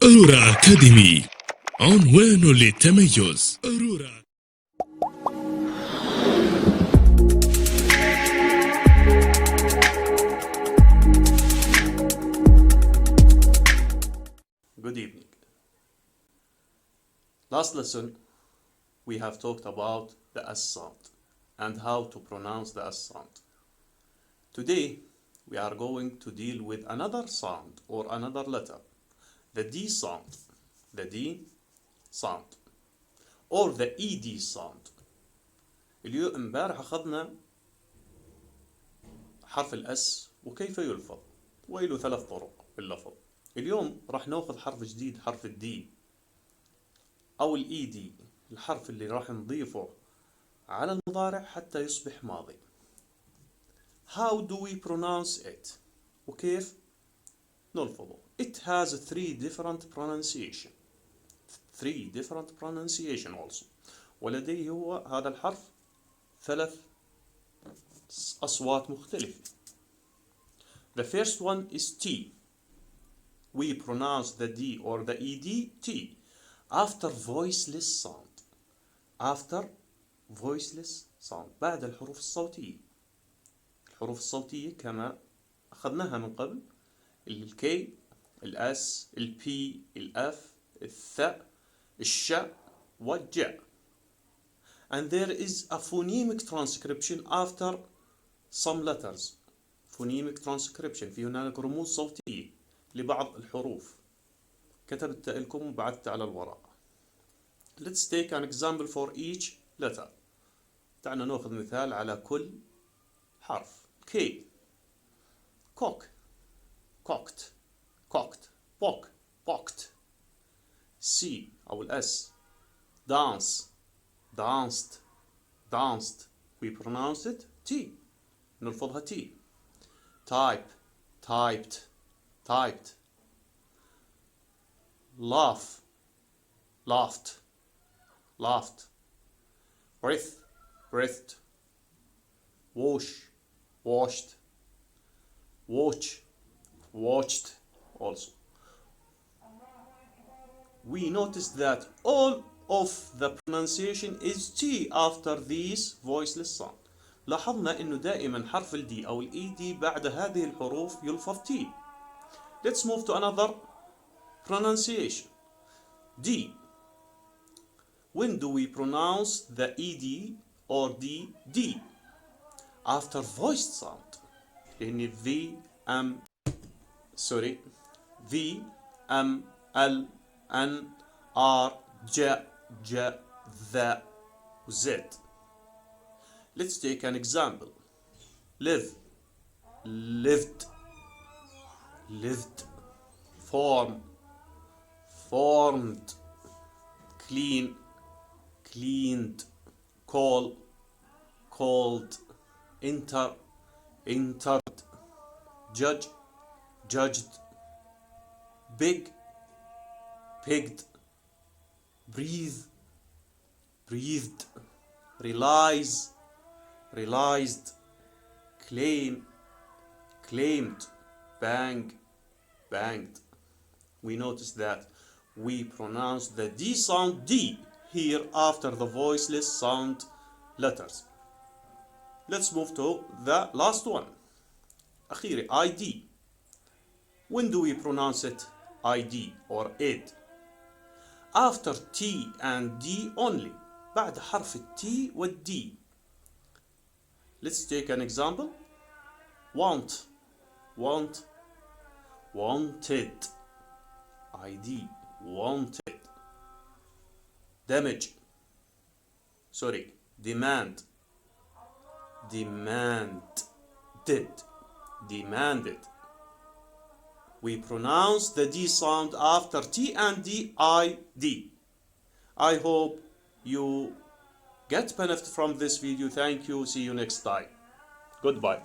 أرورا أكاديمي، عنوان للتميز. أرورا. Good evening. Last lesson we have talked about the S sound and how to pronounce the S sound. Today we are going to deal with another sound or another letter, the D sound, the D sound or the ED sound. اليوم امبارح أخذنا حرف الأس وكيف يلفظ وله 3 طرق في اللفظ. اليوم راح ناخذ حرف جديد، حرف الدي أو الإي دي، الحرف اللي راح نضيفه على المضارع حتى يصبح ماضي. How do we pronounce it؟ وكيف نلفظه؟ It has 3 different pronunciation. 3 different pronunciation also. ولديه هو هذا الحرف 3 أصوات مختلفة. The first one is T. We pronounce the D or the ED T after voiceless sound. After voiceless sound. بعد الحروف الصوتية. الحروف الصوتية كما أخذناها من قبل، الكي، الأس، البي، الأف، الثاء، الشاء والجاء. And there is a phonemic transcription after some letters. phonemic transcription، في هناك رموز صوتية لبعض الحروف. كتبت لكم وبعثت على الورق. Let's take an example for each letter. تعالوا ناخذ مثال على كل حرف. K. cock, cocked, cocked, pock, pocked. C أو الأس dance, danced, danced. We pronounce it T. نلفظها T. type, typed, typed. laugh, laughed, laughed. breath, breathed. wash, washed. watch, watched also. We notice that all of the pronunciation is T after these voiceless sound. لاحظنا انه دائما حرف الدي او الاي دي بعد هذه الحروف يلفظ T. Let's move to another pronunciation. D. When do we pronounce the ED or D? After voiced sound. لأن V, M, L, N, R, J, ذا Z. Let's take an example. live, lived, lived. form, formed. clean, cleaned. call, called. enter, entered. judge, judged. big, pigged. breathe, breathed. realize, realized. claim, claimed. bang, banged. We notice that we pronounce the D sound D here after the voiceless sound letters. Let's move to the last one. أخيرا ID. When do we pronounce it ID or id? After T and D only. بعد حرف T والD. Let's take an example. want, want, wanted. ID, wanted. damage, demand, demanded, demanded. We pronounce the D sound after T and D, ID. I hope you get benefit from this video. Thank you. See you next time. Goodbye.